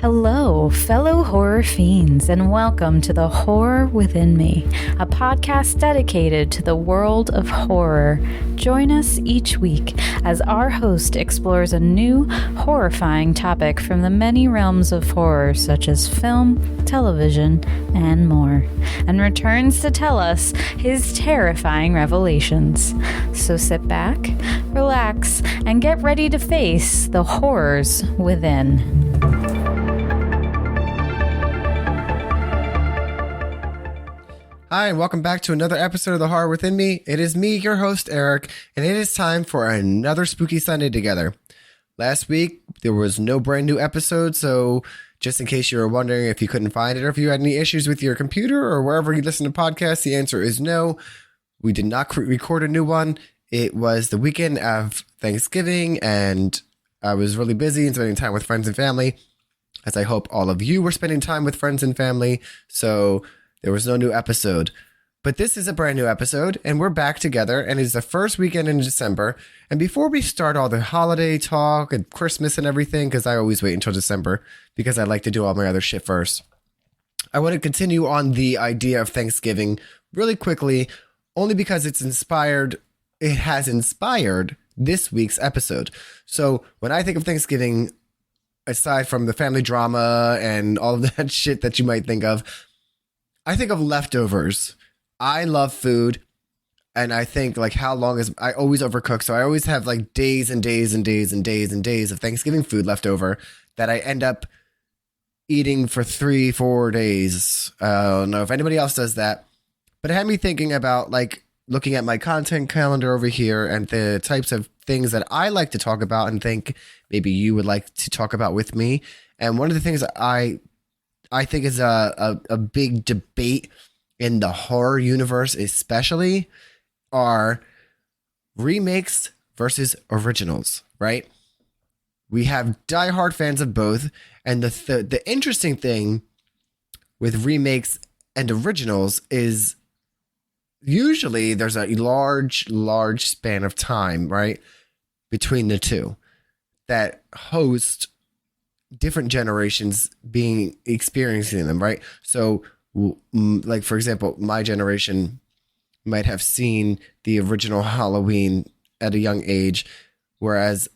Hello, fellow horror fiends, and welcome to The Horror Within Me, a podcast dedicated to the world of horror. Join us each week as our host explores a new, horrifying topic from the many realms of horror, such as film, television, and more, and returns to tell us his terrifying revelations. So sit back, relax, and get ready to face the horrors within. Hi, and welcome back to another episode of The Horror Within Me. It is me, your host, Eric, and it is time for another spooky Sunday together. Last week, there was no brand new episode, so just in case you were wondering if you couldn't find it or if you had any issues with your computer or wherever you listen to podcasts, the answer is no. We did not record a new one. It was the weekend of Thanksgiving, and I was really busy and spending time with friends and family, as I hope all of you were spending time with friends and family, so there was no new episode. But this is a brand new episode, and we're back together, and it's the first weekend in December. And before we start all the holiday talk and Christmas and everything, because I always wait until December, because I like to do all my other shit first, I want to continue on the idea of Thanksgiving really quickly, only because it has inspired this week's episode. So when I think of Thanksgiving, aside from the family drama and all of that shit that you might think of, I think of leftovers. I love food, and I think like I always overcook, so I always have like days and days and days and days and days of Thanksgiving food left over that I end up eating for 3-4 days. I don't know if anybody else does that, but it had me thinking about like looking at my content calendar over here and the types of things that I like to talk about and think maybe you would like to talk about with me. And one of the things that I think is a big debate in the horror universe especially are remakes versus originals, right? We have diehard fans of both, and the interesting thing with remakes and originals is usually there's a large span of time, right, between the two that host different generations experiencing them, right? So like, for example, my generation might have seen the original Halloween at a young age, whereas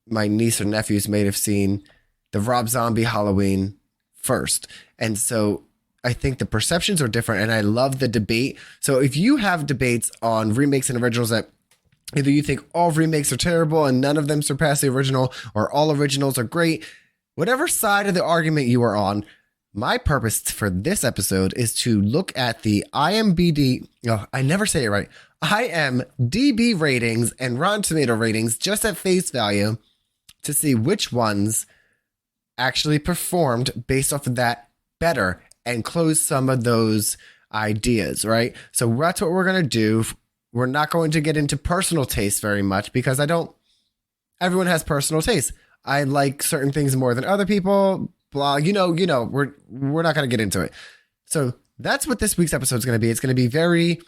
my niece or nephews may have seen the Rob Zombie Halloween first. And so I think the perceptions are different, and I love the debate. So if you have debates on remakes and originals that either you think all remakes are terrible and none of them surpass the original, or all originals are great, whatever side of the argument you are on, my purpose for this episode is to look at the IMDb ratings and Rotten Tomato ratings just at face value to see which ones actually performed based off of that better and close some of those ideas, right? So that's what we're going to do. We're not going to get into personal taste very much because everyone has personal taste. I like certain things more than other people, blah, we're not going to get into it. So that's what this week's episode is going to be. It's going to be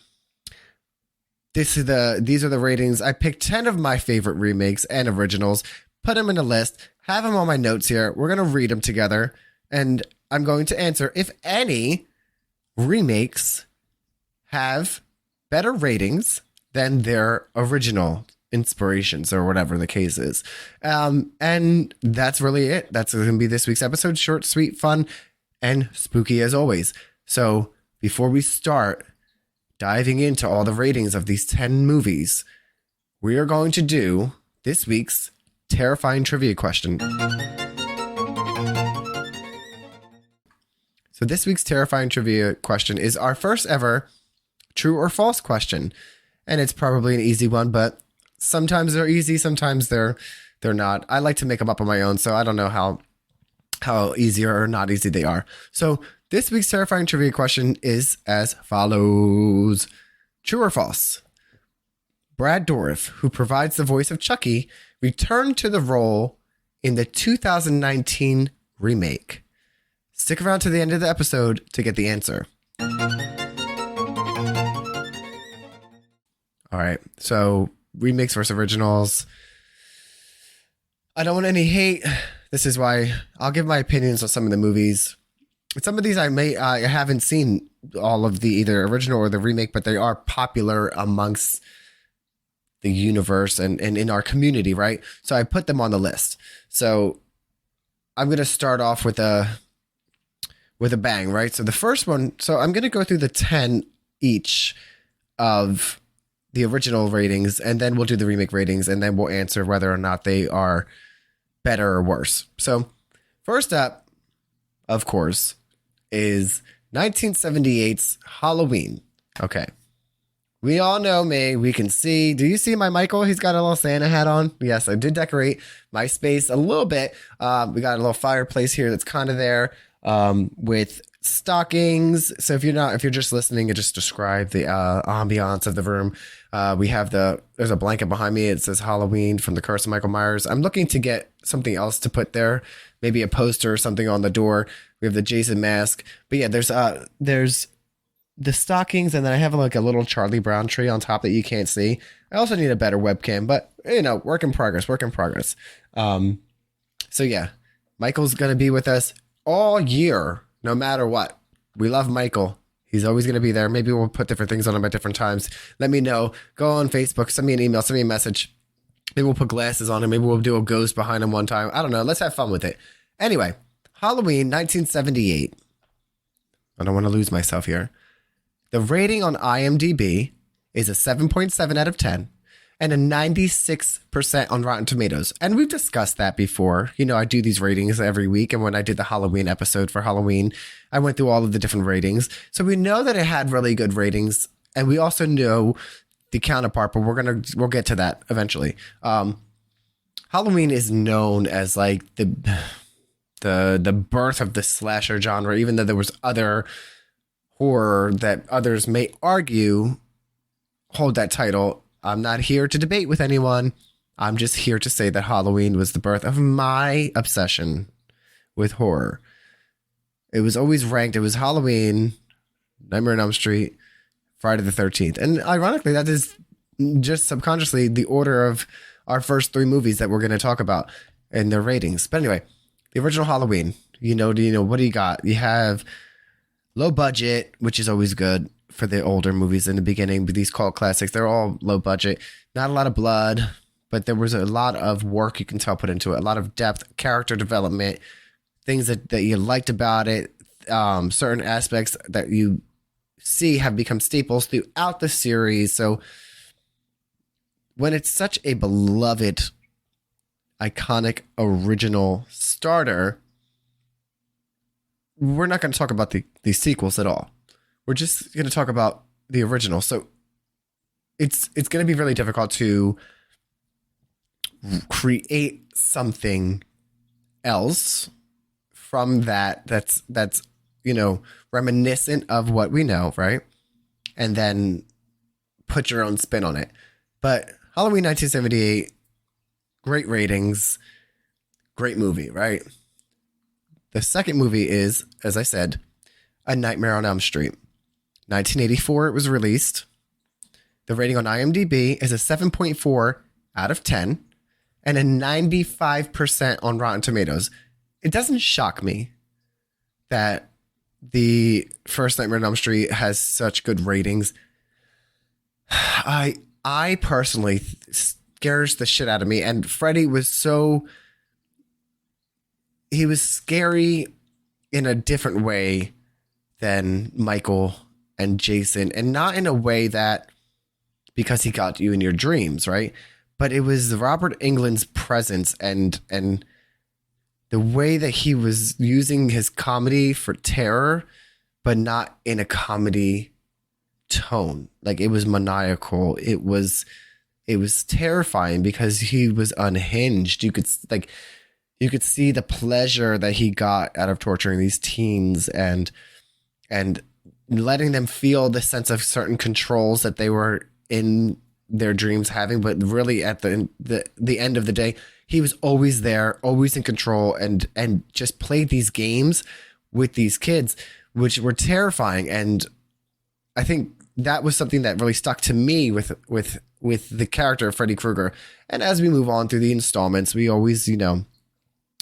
these are the ratings. I picked 10 of my favorite remakes and originals, put them in a list, have them on my notes here. We're going to read them together, and I'm going to answer if any remakes have better ratings than their original inspirations or whatever the case is. And that's really it. That's going to be this week's episode. Short, sweet, fun, and spooky as always. So before we start diving into all the ratings of these 10 movies, we are going to do this week's terrifying trivia question. So this week's terrifying trivia question is our first ever true or false question. And it's probably an easy one, but sometimes they're easy, sometimes they're not. I like to make them up on my own, so I don't know how easy or not easy they are. So this week's terrifying trivia question is as follows. True or false? Brad Dourif, who provides the voice of Chucky, returned to the role in the 2019 remake. Stick around to the end of the episode to get the answer. All right, so remakes versus originals. I don't want any hate. This is why I'll give my opinions on some of the movies. Some of these I haven't seen all of the either original or the remake, but they are popular amongst the universe and in our community, right? So I put them on the list. So I'm going to start off with a bang, right? So the first one, so I'm going to go through the 10 each of the original ratings, and then we'll do the remake ratings, and then we'll answer whether or not they are better or worse. So first up, of course, is 1978's Halloween. Okay. We all know me. We can see. Do you see my Michael? He's got a little Santa hat on. Yes, I did decorate my space a little bit. We got a little fireplace here that's kind of there with stockings. So if you're just listening, I just describe the ambiance of the room. There's a blanket behind me. It says Halloween from The Curse of Michael Myers. I'm looking to get something else to put there, maybe a poster or something on the door. We have the Jason mask. But yeah, there's the stockings, and then I have like a little Charlie Brown tree on top that you can't see. I also need a better webcam, but work in progress. So yeah, Michael's going to be with us all year, no matter what. We love Michael. He's always going to be there. Maybe we'll put different things on him at different times. Let me know. Go on Facebook, send me an email, send me a message. Maybe we'll put glasses on him. Maybe we'll do a ghost behind him one time. I don't know. Let's have fun with it. Anyway, Halloween 1978. I don't want to lose myself here. The rating on IMDb is a 7.7 out of 10 and a 96% on Rotten Tomatoes. And we've discussed that before. I do these ratings every week. And when I did the Halloween episode for Halloween, I went through all of the different ratings. So we know that it had really good ratings. And we also know the counterpart, but we'll get to that eventually. Halloween is known as like the birth of the slasher genre, even though there was other horror that others may argue hold that title. I'm not here to debate with anyone. I'm just here to say that Halloween was the birth of my obsession with horror. It was always ranked. It was Halloween, Nightmare on Elm Street, Friday the 13th. And ironically, that is just subconsciously the order of our first three movies that we're going to talk about in their ratings. But anyway, the original Halloween, what do you got? You have low budget, which is always good for the older movies in the beginning, but these cult classics, they're all low budget. Not a lot of blood, but there was a lot of work you can tell put into it, a lot of depth, character development, things that you liked about it, certain aspects that you see have become staples throughout the series. So when it's such a beloved, iconic, original starter, we're not going to talk about the sequels at all. We're just going to talk about the original. So it's going to be really difficult to create something else from that's reminiscent of what we know, right? And then put your own spin on it. But Halloween 1978, great ratings, great movie, right? The second movie is, as I said, A Nightmare on Elm Street. 1984 it was released. The rating on IMDb is a 7.4 out of 10 and a 95% on Rotten Tomatoes. It doesn't shock me that the first Nightmare on Elm Street has such good ratings. I personally scares the shit out of me, and Freddy was he was scary in a different way than Michael and Jason, and not in a way that because he got you in your dreams, right? But it was Robert Englund's presence and the way that he was using his comedy for terror, but not in a comedy tone. Like, it was maniacal. It was terrifying because he was unhinged. You could see the pleasure that he got out of torturing these teens and letting them feel the sense of certain controls that they were in their dreams having. But really at the end of the day, he was always there, always in control, and just played these games with these kids, which were terrifying. And I think that was something that really stuck to me with the character of Freddy Krueger. And as we move on through the installments, we always,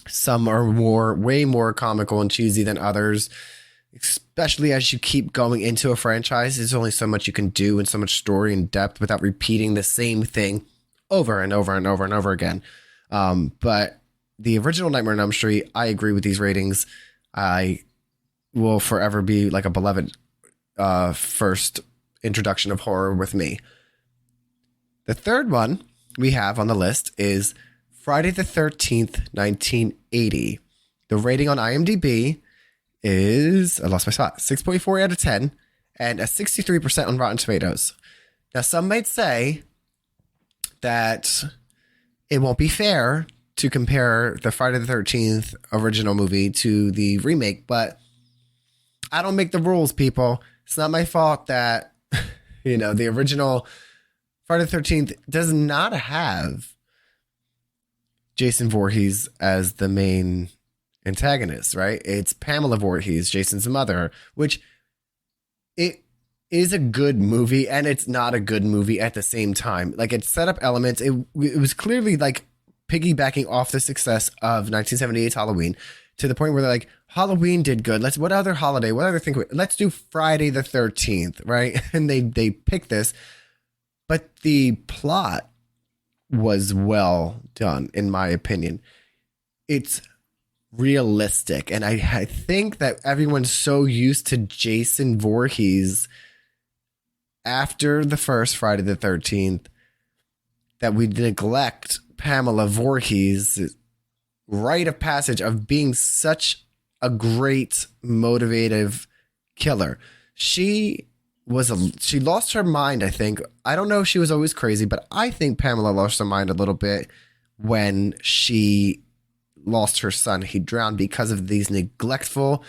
Some are way more comical and cheesy than others, especially as you keep going into a franchise. There's only so much you can do and so much story and depth without repeating the same thing over and over and over and over again. But the original Nightmare on Elm Street, I agree with these ratings. I will forever be like a beloved first introduction of horror with me. The third one we have on the list is Friday the 13th, 1980. The rating on IMDb is, I lost my spot, 6.4 out of 10 and a 63% on Rotten Tomatoes. Now, some might say that it won't be fair to compare the Friday the 13th original movie to the remake, but I don't make the rules, people. It's not my fault that, the original Friday the 13th does not have Jason Voorhees as the main antagonist, right? It's Pamela Voorhees, Jason's mother, which it is a good movie and it's not a good movie at the same time. Like, it set up elements. It was clearly like piggybacking off the success of 1978's Halloween to the point where they're like, Halloween did good. What other thing? Let's do Friday the 13th, right? And they picked this, but the plot was well done, in my opinion. It's realistic, and I think that everyone's so used to Jason Voorhees after the first Friday the 13th that we neglect Pamela Voorhees' rite of passage of being such a great motivative killer. She lost her mind, I think. I don't know if she was always crazy, but I think Pamela lost her mind a little bit when she lost her son. He drowned because of these neglectful,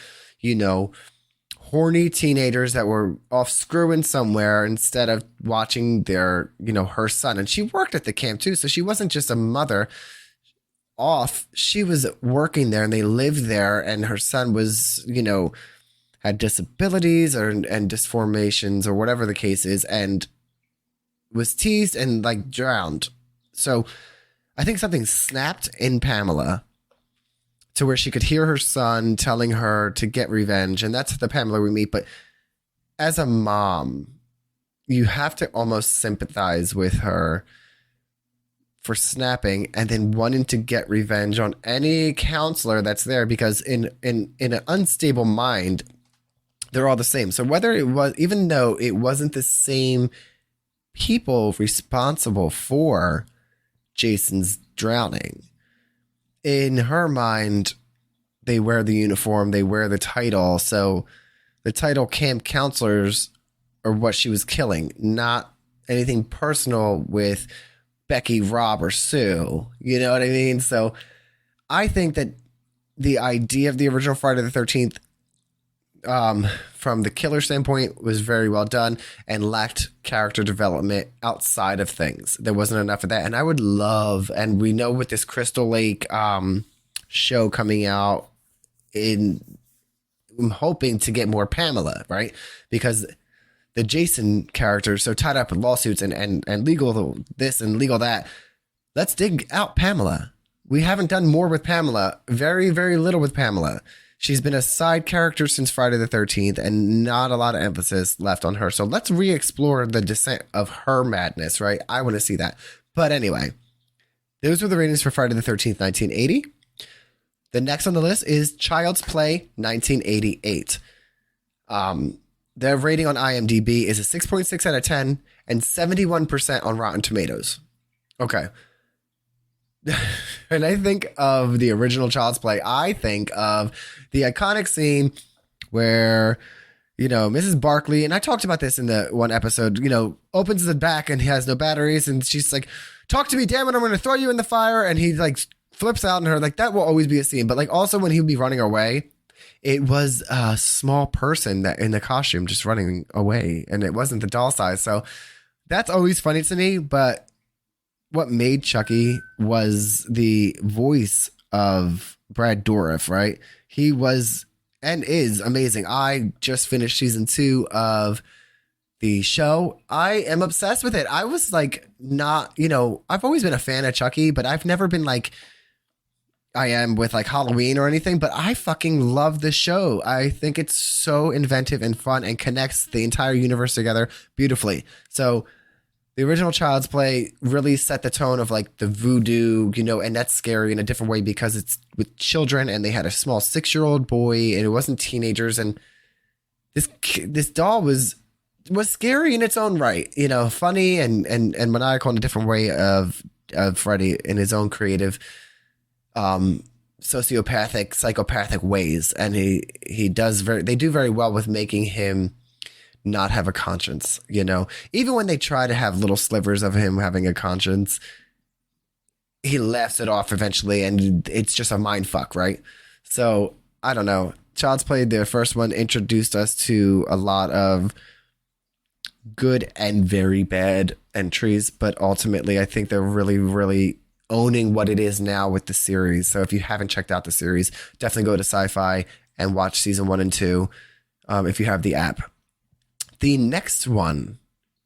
horny teenagers that were off screwing somewhere instead of watching their, her son. And she worked at the camp too. So she wasn't just a mother off. She was working there and they lived there, and her son was, had disabilities and disformations or whatever the case is, and was teased and like drowned. So I think something snapped in Pamela to where she could hear her son telling her to get revenge. And that's the Pamela we meet. But as a mom, you have to almost sympathize with her for snapping and then wanting to get revenge on any counselor that's there, because in an unstable mind, they're all the same. So even though it wasn't the same people responsible for Jason's drowning, in her mind, they wear the uniform, they wear the title. So the title camp counselors are what she was killing, not anything personal with Becky, Rob, or Sue. You know what I mean? So I think that the idea of the original Friday the 13th, from the killer standpoint, was very well done and lacked character development outside of things. There wasn't enough of that. And I would love, and we know with this Crystal Lake show coming out, I'm hoping to get more Pamela, right? Because the Jason character is so tied up with lawsuits and legal this and legal that. Let's dig out Pamela. We haven't done more with Pamela. Very, very little with Pamela. She's been a side character since Friday the 13th and not a lot of emphasis left on her. So let's re-explore the descent of her madness, right? I want to see that. But anyway, those were the ratings for Friday the 13th, 1980. The next on the list is Child's Play, 1988. The rating on IMDb is a 6.6 out of 10 and 71% on Rotten Tomatoes. Okay. And I think of the original Child's Play, I think of the iconic scene where, Mrs. Barkley, and I talked about this in the one episode, opens the back and he has no batteries, and she's like, talk to me, damn it, I'm going to throw you in the fire. And he like flips out on her. Like, that will always be a scene. But like, also when he would be running away, it was a small person that in the costume just running away, and it wasn't the doll size. So that's always funny to me. But what made Chucky was the voice of Brad Dourif, right? He was and is amazing. I just finished season 2 of the show. I am obsessed with it. I was like, I've always been a fan of Chucky, but I've never been like, I am with like Halloween or anything, but I fucking love the show. I think it's so inventive and fun and connects the entire universe together beautifully. So the original Child's Play really set the tone of like the voodoo, and that's scary in a different way because it's with children and they had a small 6-year-old boy and it wasn't teenagers. And this doll was scary in its own right, funny and maniacal in a different way of Freddy in his own creative, sociopathic, psychopathic ways. And they do very well with making him not have a conscience, even when they try to have little slivers of him having a conscience, he laughs it off eventually and it's just a mind fuck, right? So I don't know. Child's Play, the first one, introduced us to a lot of good and very bad entries, but ultimately I think they're really, really owning what it is now with the series. So if you haven't checked out the series, definitely go to Sci-Fi and watch season 1 and 2 if you have the app. The next one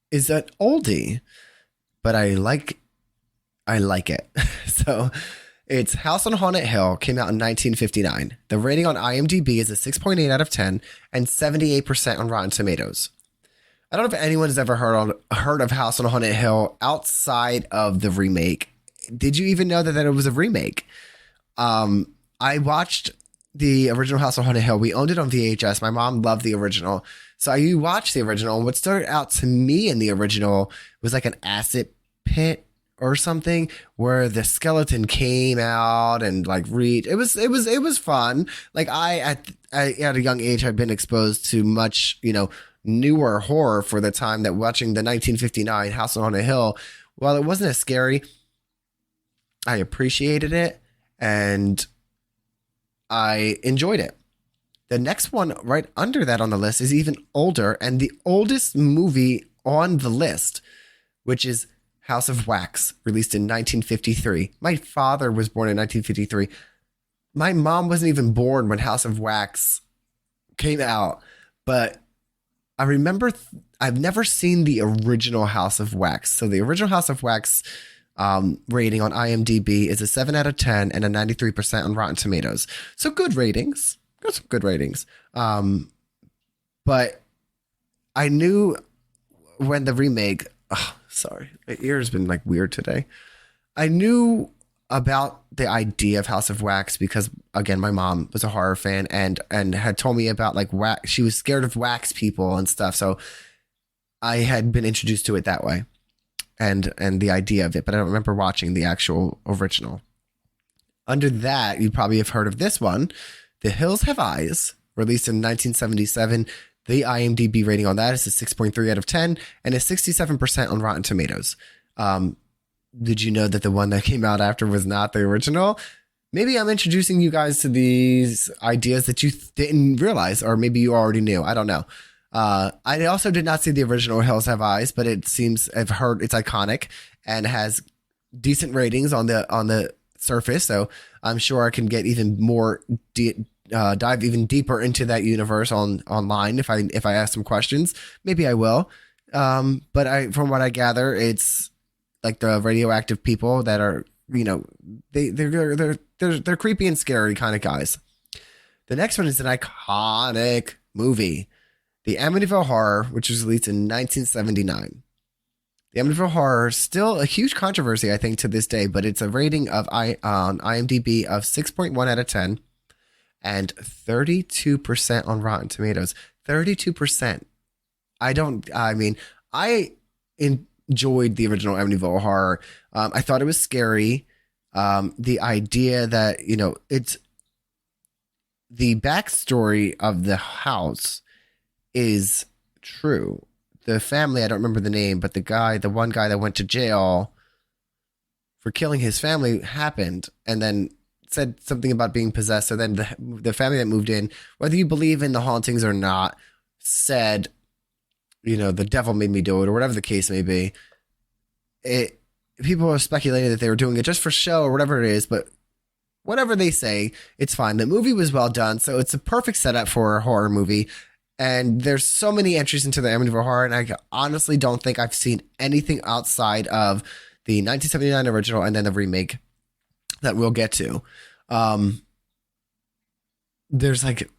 is an oldie, but I like it. So it's House on Haunted Hill, came out in 1959. The rating on IMDb is a 6.8 out of 10 and 78% on Rotten Tomatoes. I don't know if anyone has ever heard of House on Haunted Hill outside of the remake. Did you even know that it was a remake? I watched the original House on Haunted Hill. We owned it on VHS. My mom loved the original. So I watched the original. And what started out to me in the original was like an acid pit or something where the skeleton came out and like it was fun. Like I at a young age had been exposed to much, newer horror for the time that watching the 1959 House on Haunted Hill, while it wasn't as scary, I appreciated it and I enjoyed it. The next one right under that on the list is even older and the oldest movie on the list, which is House of Wax, released in 1953. My father was born in 1953. My mom wasn't even born when House of Wax came out, but I remember I've never seen the original House of Wax. So the original House of Wax rating on IMDb is a 7 out of 10 and a 93% on Rotten Tomatoes. So good ratings. Got some good ratings. But I knew when the remake... Oh, sorry, my ear's been like weird today. I knew about the idea of House of Wax because, again, my mom was a horror fan and had told me about like wax. She was scared of wax people and stuff. So I had been introduced to it that way and the idea of it, but I don't remember watching the actual original. Under that, you probably have heard of this one, The Hills Have Eyes, released in 1977. The IMDb rating on that is a 6.3 out of 10 and a 67% on Rotten Tomatoes. Did you know that the one that came out after was not the original? Maybe I'm introducing you guys to these ideas that you didn't realize, or maybe you already knew. I don't know. I also did not see the original Hills Have Eyes, but it seems I've heard it's iconic and has decent ratings on the surface. So I'm sure I can get even more dive even deeper into that universe online if I ask some questions. Maybe I will. But from what I gather, it's like the radioactive people that are, they're creepy and scary kind of guys. The next one is an iconic movie, The Amityville Horror, which was released in 1979. The Amityville Horror is still a huge controversy, I think, to this day, but it's a rating of on IMDb of 6.1 out of 10 and 32% on Rotten Tomatoes. 32%. I enjoyed the original Amityville Horror. I thought it was scary. The idea that, it's the backstory of the house is true. The family, I don't remember the name, but the one guy that went to jail for killing his family happened and then said something about being possessed. So then the family that moved in, whether you believe in the hauntings or not, said, the devil made me do it, or whatever the case may be. People are speculating that they were doing it just for show or whatever it is, but whatever they say, it's fine. The movie was well done, so it's a perfect setup for a horror movie. And there's so many entries into the Amityville Horror, and I honestly don't think I've seen anything outside of the 1979 original and then the remake that we'll get to. There's like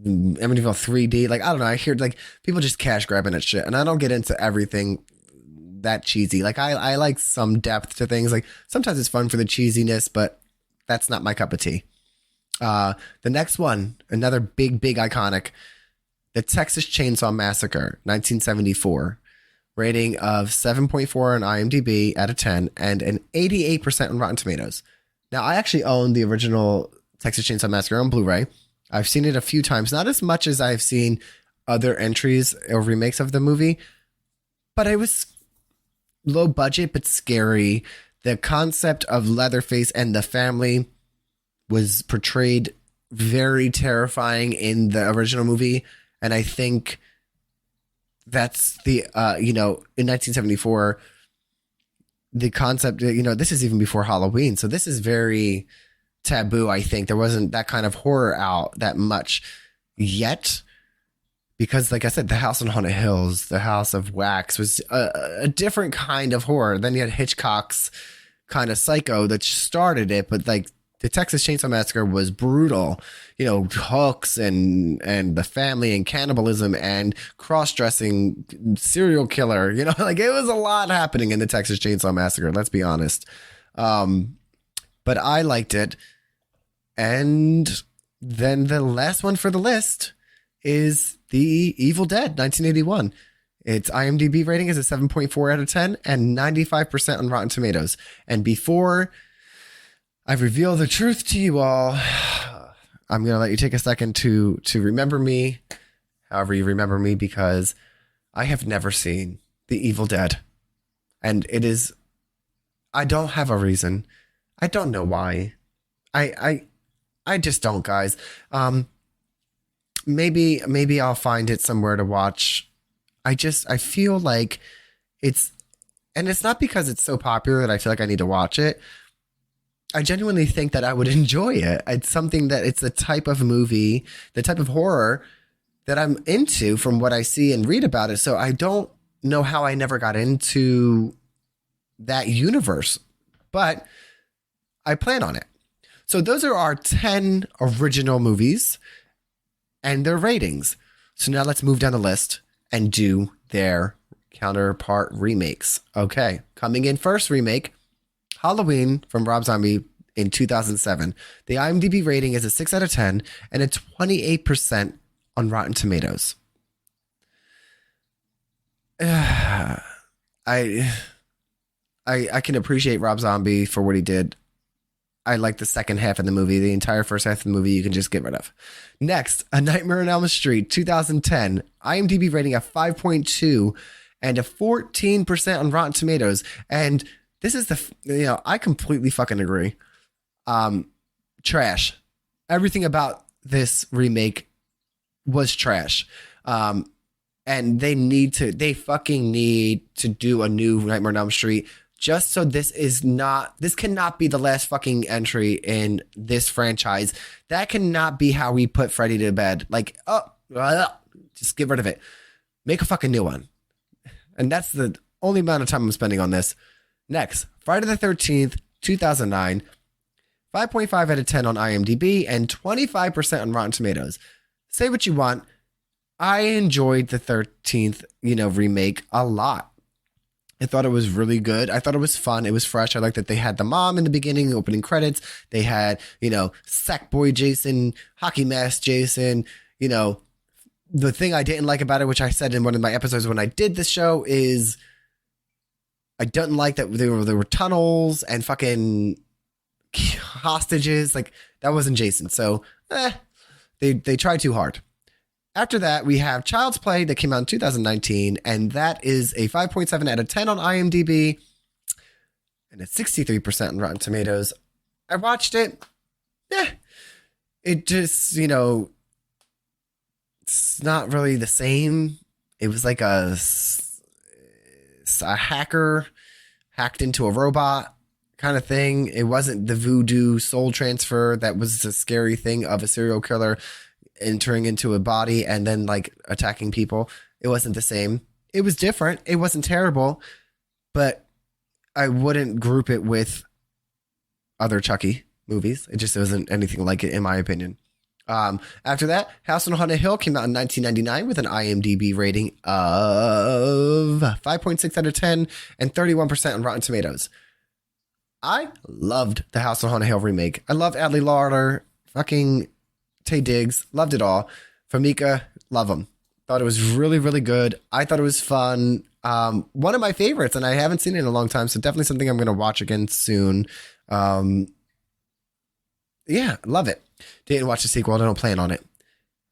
Amityville 3D. Like, I don't know. I hear like people just cash grabbing at shit, and I don't get into everything that cheesy. Like, I like some depth to things. Like, sometimes it's fun for the cheesiness, but that's not my cup of tea. The next one, another big iconic, the Texas Chainsaw Massacre, 1974. Rating of 7.4 on IMDb out of 10 and an 88% on Rotten Tomatoes. Now, I actually own the original Texas Chainsaw Massacre on Blu-ray. I've seen it a few times, not as much as I've seen other entries or remakes of the movie, but it was low budget but scary. The concept of Leatherface and the family was portrayed very terrifying in the original movie, and I think that's the, in 1974, the concept, this is even before Halloween. So this is very taboo, I think. There wasn't that kind of horror out that much yet. Because, like I said, The House on Haunted Hills, The House of Wax was a different kind of horror. Then you had Hitchcock's kind of Psycho that started it. But, like, the Texas Chainsaw Massacre was brutal. Hooks and the family and cannibalism and cross-dressing serial killer. Like, it was a lot happening in the Texas Chainsaw Massacre, let's be honest. But I liked it. And then the last one for the list is The Evil Dead, 1981. Its IMDb rating is a 7.4 out of 10 and 95% on Rotten Tomatoes. And before I reveal the truth to you all, I'm going to let you take a second to remember me, however you remember me, because I have never seen The Evil Dead. And it is, I don't have a reason. I don't know why. I just don't, guys. Maybe I'll find it somewhere to watch. I feel like it's not because it's so popular that I feel like I need to watch it. I genuinely think that I would enjoy it. It's something that it's the type of movie, the type of horror that I'm into from what I see and read about it. So I don't know how I never got into that universe, but I plan on it. So those are our 10 original movies and their ratings. So now let's move down the list and do their counterpart remakes. Okay, coming in first remake, Halloween from Rob Zombie in 2007. The IMDb rating is a 6 out of 10 and a 28% on Rotten Tomatoes. I can appreciate Rob Zombie for what he did. I like the second half of the movie. The entire first half of the movie you can just get rid of. Next, A Nightmare on Elm Street, 2010. IMDb rating of 5.2 and a 14% on Rotten Tomatoes. And this is I completely fucking agree. Trash. Everything about this remake was trash. And they fucking need to do a new Nightmare on Elm Street. Just so this cannot be the last fucking entry in this franchise. That cannot be how we put Freddy to bed. Like, just get rid of it. Make a fucking new one. And that's the only amount of time I'm spending on this. Next, Friday the 13th, 2009. 5.5 out of 10 on IMDb and 25% on Rotten Tomatoes. Say what you want. I enjoyed the 13th, remake a lot. I thought it was really good. I thought it was fun. It was fresh. I like that they had the mom in the beginning, opening credits. They had, Sackboy Jason, Hockey Mask Jason. The thing I didn't like about it, which I said in one of my episodes when I did this show, is I didn't like that there were tunnels and fucking hostages. Like, that wasn't Jason. So, they tried too hard. After that, we have Child's Play that came out in 2019, and that is a 5.7 out of 10 on IMDb and a 63% on Rotten Tomatoes. I watched it. It just, it's not really the same. It was like a hacker hacked into a robot kind of thing. It wasn't the voodoo soul transfer that was the scary thing of a serial killer entering into a body and then like attacking people. It wasn't the same. It was different. It wasn't terrible, but I wouldn't group it with other Chucky. movies. It just wasn't anything like it, in my opinion. After that, House on Haunted Hill came out in 1999 with an IMDb rating of 5.6 out of 10 and 31% on Rotten Tomatoes. I loved the House on Haunted Hill remake. I loved Adley Lauder, fucking Taye Diggs, loved it all. Famika, love him. Thought it was really, really good. I thought it was fun. One of my favorites, and I haven't seen it in a long time, so definitely something I'm going to watch again soon. Yeah, love it. Didn't watch the sequel. I don't plan on it.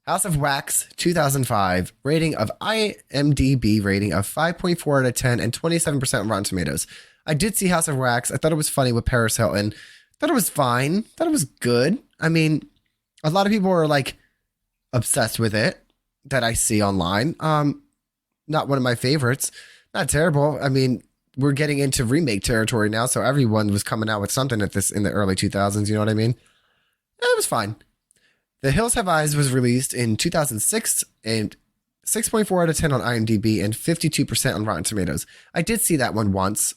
House of Wax, 2005, rating of IMDb rating of 5.4 out of 10 and 27% on Rotten Tomatoes. I did see House of Wax. I thought it was funny with Paris Hilton. Thought it was fine. Thought it was good. I mean, a lot of people are like obsessed with it that I see online. Not one of my favorites. Not terrible. I mean, we're getting into remake territory now, so everyone was coming out with something at this in the early 2000s. You know what I mean? It was fine. The Hills Have Eyes was released in 2006 and 6.4 out of 10 on IMDb and 52% on Rotten Tomatoes. I did see that one once.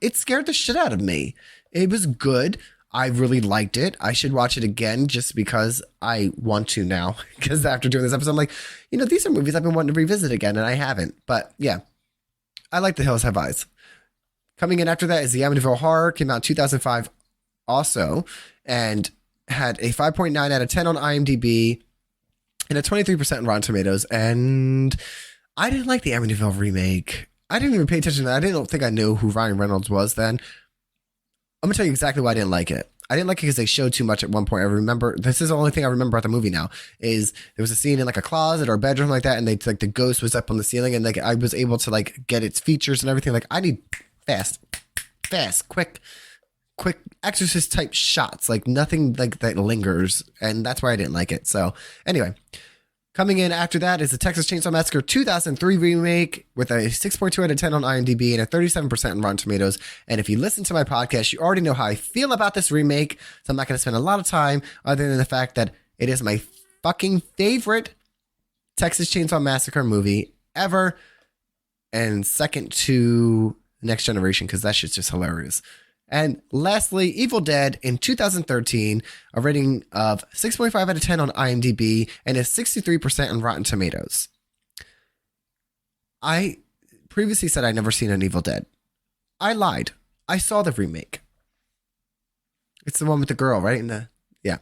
It scared the shit out of me. It was good. I really liked it. I should watch it again just because I want to now. Because after doing this episode, I'm like, these are movies I've been wanting to revisit again, and I haven't. But yeah, I like The Hills Have Eyes. Coming in after that is The Amityville Horror. Came out in 2005 also, and had a 5.9 out of 10 on IMDb and a 23% on Rotten Tomatoes. And I didn't like the Amityville remake. I didn't even pay attention to that. I didn't think I knew who Ryan Reynolds was then. I'm going to tell you exactly why I didn't like it. I didn't like it because they showed too much at one point. I remember, this is the only thing I remember about the movie now, is there was a scene in like a closet or a bedroom like that, and they like the ghost was up on the ceiling, and like I was able to like get its features and everything. Like I need fast, quick exorcist type shots, like nothing like that lingers, and that's why I didn't like it. So anyway, coming in after that is the Texas Chainsaw Massacre 2003 remake with a 6.2 out of 10 on IMDb and a 37% on Rotten Tomatoes. And if you listen to my podcast, you already know how I feel about this remake, so I'm not going to spend a lot of time other than the fact that it is my fucking favorite Texas Chainsaw Massacre movie ever, and second to Next Generation, because that shit's just hilarious. And lastly, Evil Dead in 2013, a rating of 6.5 out of 10 on IMDb and a 63% on Rotten Tomatoes. I previously said I'd never seen an Evil Dead. I lied. I saw the remake. It's the one with the girl, right? Yeah.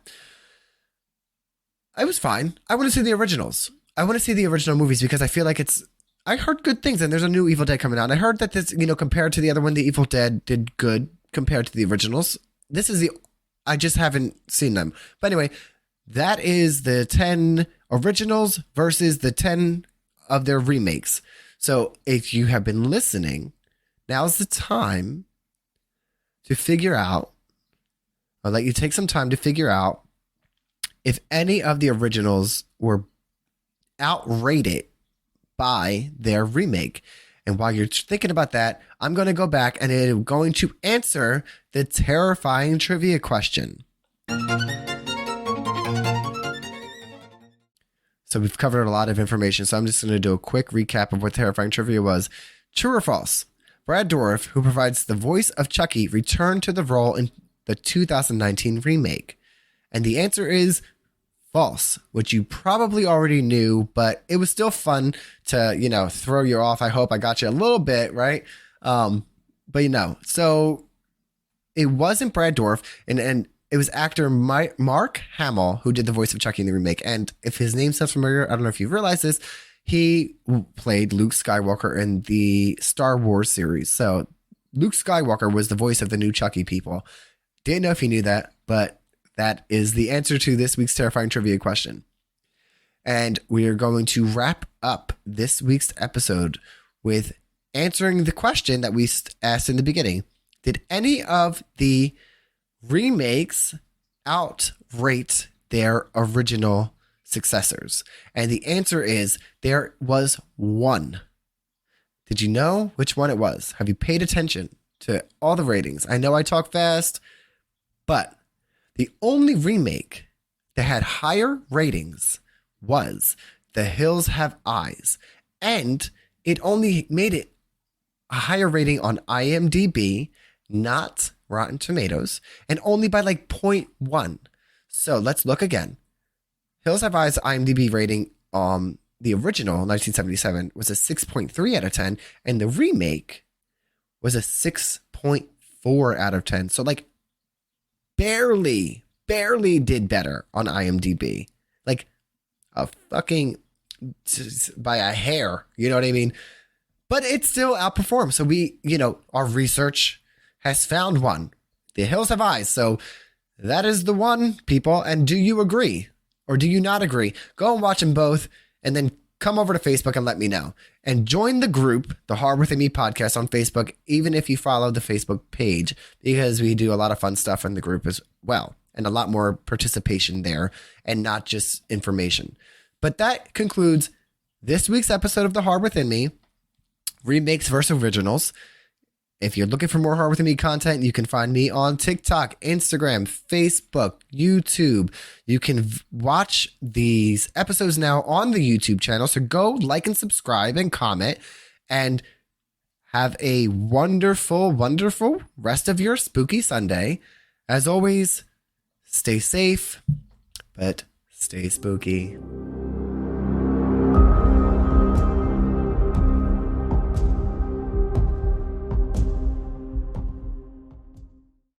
I was fine. I want to see the originals. I want to see the original movies because I feel like I heard good things, and there's a new Evil Dead coming out. And I heard that this, compared to the other one, the Evil Dead did good compared to the originals. I just haven't seen them. But anyway, that is the 10 originals versus the 10 of their remakes. So if you have been listening, now's the time to figure out, I'll let you take some time to figure out if any of the originals were outrated by their remake. And while you're thinking about that, I'm going to go back and I'm going to answer the terrifying trivia question. So we've covered a lot of information, so I'm just going to do a quick recap of what terrifying trivia was. True or false? Brad Dourif, who provides the voice of Chucky, returned to the role in the 2019 remake. And the answer is false, which you probably already knew, but it was still fun to, throw you off. I hope I got you a little bit, right? But so it wasn't Brad Dourif, and it was actor Mark Hamill who did the voice of Chucky in the remake. And if his name sounds familiar, I don't know if you realize this, he played Luke Skywalker in the Star Wars series. So Luke Skywalker was the voice of the new Chucky people. Didn't know if you knew that, but that is the answer to this week's terrifying trivia question. And we are going to wrap up this week's episode with answering the question that we asked in the beginning. Did any of the remakes outrate their original successors? And the answer is there was one. Did you know which one it was? Have you paid attention to all the ratings? I know I talk fast, but the only remake that had higher ratings was The Hills Have Eyes. And it only made it a higher rating on IMDb not Rotten Tomatoes, and only by like 0.1. So let's look again. Hills Have Eyes IMDb rating, the original 1977 was a 6.3 out of 10, and the remake was a 6.4 out of 10. So like barely did better on IMDb. Like a fucking by a hair, you know what I mean? But it still outperformed. So we, our research has found one. The Hills Have Eyes. So that is the one, people. And do you agree? Or do you not agree? Go and watch them both and then come over to Facebook and let me know. And join the group, the Horror Within Me podcast on Facebook, even if you follow the Facebook page, because we do a lot of fun stuff in the group as well. And a lot more participation there and not just information. But that concludes this week's episode of The Horror Within Me, Remakes versus Originals. If you're looking for more Horror Within Me content, you can find me on TikTok, Instagram, Facebook, YouTube. You can watch these episodes now on the YouTube channel. So go like and subscribe and comment and have a wonderful, wonderful rest of your spooky Sunday. As always, stay safe, but stay spooky.